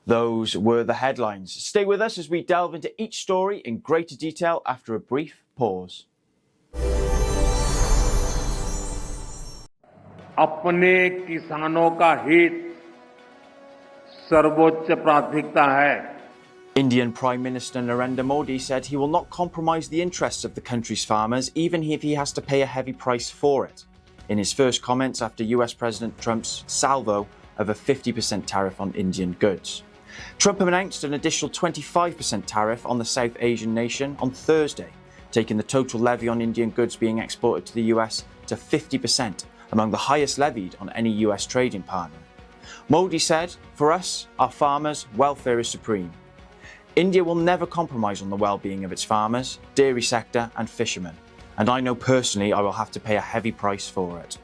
Those were the headlines. Stay with us as we delve into each story in greater detail after a brief pause. अपने किसानों का हित सर्वोच्च प्राथमिकता है. Indian Prime Minister Narendra Modi said he will not compromise the interests of the country's farmers, even if he has to pay a heavy price for it. In his first comments after US President Trump's salvo of a 50% tariff on Indian goods. Trump announced an additional 25% tariff on the South Asian nation on Thursday, taking the total levy on Indian goods being exported to the US to 50%, among the highest levied on any US trading partner. Modi said, "For us, our farmers' welfare is supreme. India will never compromise on the well-being of its farmers, dairy sector and fishermen, and I know personally I will have to pay a heavy price for it."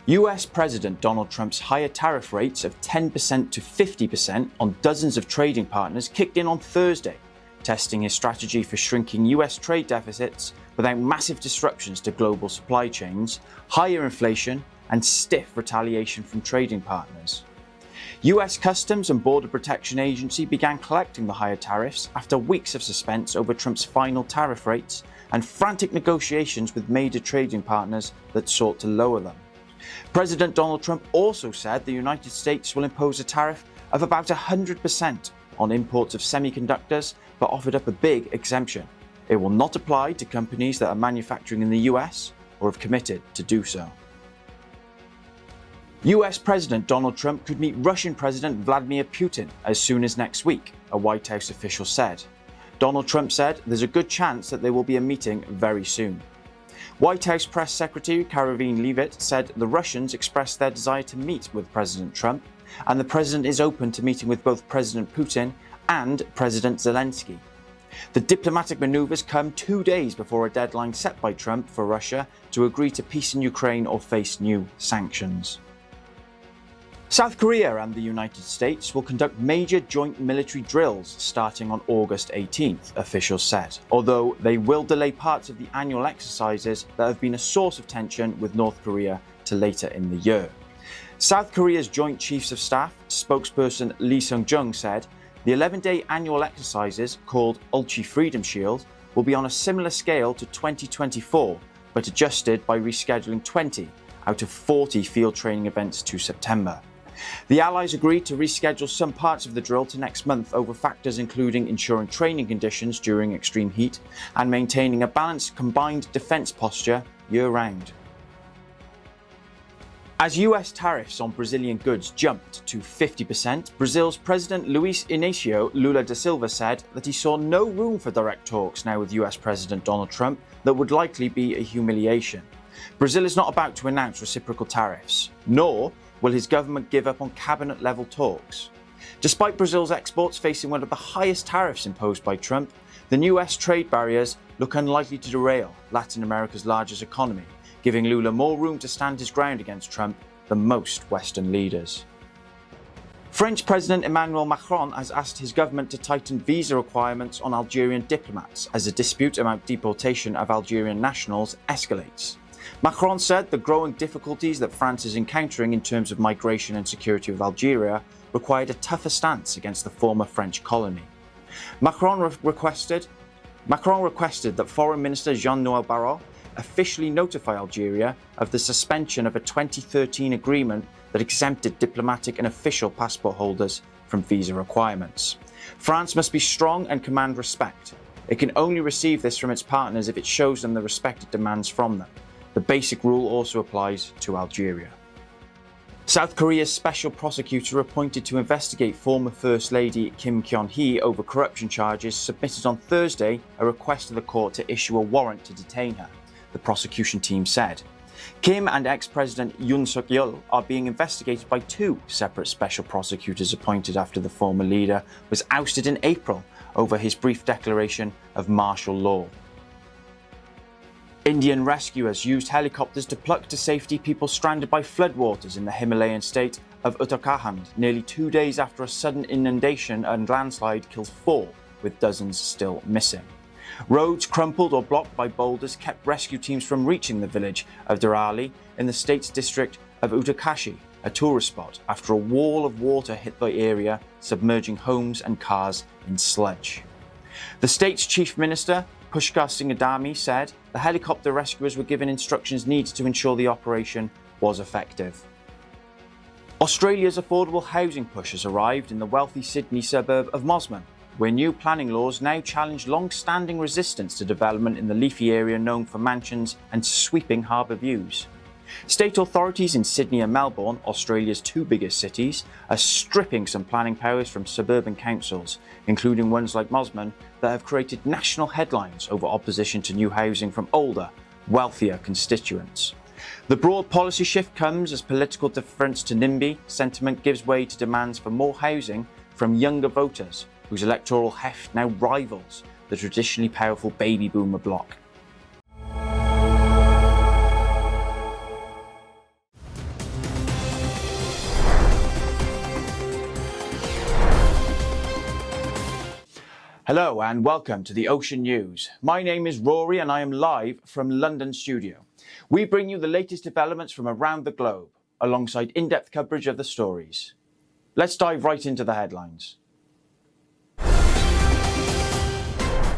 US President Donald Trump's higher tariff rates of 10% to 50% on dozens of trading partners kicked in on Thursday, testing his strategy for shrinking US trade deficits without massive disruptions to global supply chains, higher inflation, and stiff retaliation from trading partners. US Customs and Border Protection Agency began collecting the higher tariffs after weeks of suspense over Trump's final tariff rates and frantic negotiations with major trading partners that sought to lower them. President Donald Trump also said the United States will impose a tariff of about 100% on imports of semiconductors, but offered up a big exemption. It will not apply to companies that are manufacturing in the US or have committed to do so. US President Donald Trump could meet Russian President Vladimir Putin as soon as next week, a White House official said. Donald Trump said there's a good chance that there will be a meeting very soon. White House Press Secretary Karoline Leavitt said the Russians expressed their desire to meet with President Trump, and the president is open to meeting with both President Putin and President Zelensky. The diplomatic maneuvers come 2 days before a deadline set by Trump for Russia to agree to peace in Ukraine or face new sanctions. South Korea and the United States will conduct major joint military drills starting on August 18th, officials said, although they will delay parts of the annual exercises that have been a source of tension with North Korea to later in the year. South Korea's Joint Chiefs of Staff spokesperson Lee Sung-jung said the 11-day annual exercises, called Ulchi Freedom Shield, will be on a similar scale to 2024, but adjusted by rescheduling 20 out of 40 field training events to September. The Allies agreed to reschedule some parts of the drill to next month over factors including ensuring training conditions during extreme heat and maintaining a balanced combined defence posture year-round. As US tariffs on Brazilian goods jumped to 50%, Brazil's President Luiz Inácio Lula da Silva said that he saw no room for direct talks now with US President Donald Trump that would likely be a humiliation. Brazil is not about to announce reciprocal tariffs, nor will his government give up on cabinet-level talks. Despite Brazil's exports facing one of the highest tariffs imposed by Trump, the US trade barriers look unlikely to derail Latin America's largest economy, giving Lula more room to stand his ground against Trump than most Western leaders. French President Emmanuel Macron has asked his government to tighten visa requirements on Algerian diplomats as a dispute about deportation of Algerian nationals escalates. Macron said the growing difficulties that France is encountering in terms of migration and security with Algeria required a tougher stance against the former French colony. Macron requested that Foreign Minister Jean-Noël Barrot officially notify Algeria of the suspension of a 2013 agreement that exempted diplomatic and official passport holders from visa requirements. France must be strong and command respect. It can only receive this from its partners if it shows them the respect it demands from them. The basic rule also applies to Algeria. South Korea's special prosecutor appointed to investigate former First Lady Kim Kyung-hee over corruption charges submitted on Thursday a request to the court to issue a warrant to detain her, the prosecution team said. Kim and ex-President Yoon Suk-yeol are being investigated by two separate special prosecutors appointed after the former leader was ousted in April over his brief declaration of martial law. Indian rescuers used helicopters to pluck to safety people stranded by floodwaters in the Himalayan state of Uttarakhand nearly 2 days after a sudden inundation and landslide killed 4, with dozens still missing. Roads crumpled or blocked by boulders kept rescue teams from reaching the village of Darali in the state's district of Uttarakhand, a tourist spot after a wall of water hit the area, submerging homes and cars in sludge. The state's chief minister, Pushkar Singh Adami, said the helicopter rescuers were given instructions needed to ensure the operation was effective. Australia's affordable housing push has arrived in the wealthy Sydney suburb of Mosman, where new planning laws now challenge long-standing resistance to development in the leafy area known for mansions and sweeping harbour views. State authorities in Sydney and Melbourne, Australia's two biggest cities, are stripping some planning powers from suburban councils, including ones like Mosman, that have created national headlines over opposition to new housing from older, wealthier constituents. The broad policy shift comes as political deference to NIMBY sentiment gives way to demands for more housing from younger voters, whose electoral heft now rivals the traditionally powerful baby boomer bloc. Hello and welcome to the Ocean News. My name is Rory and I am live from London studio. We bring you the latest developments from around the globe, alongside in-depth coverage of the stories. Let's dive right into the headlines.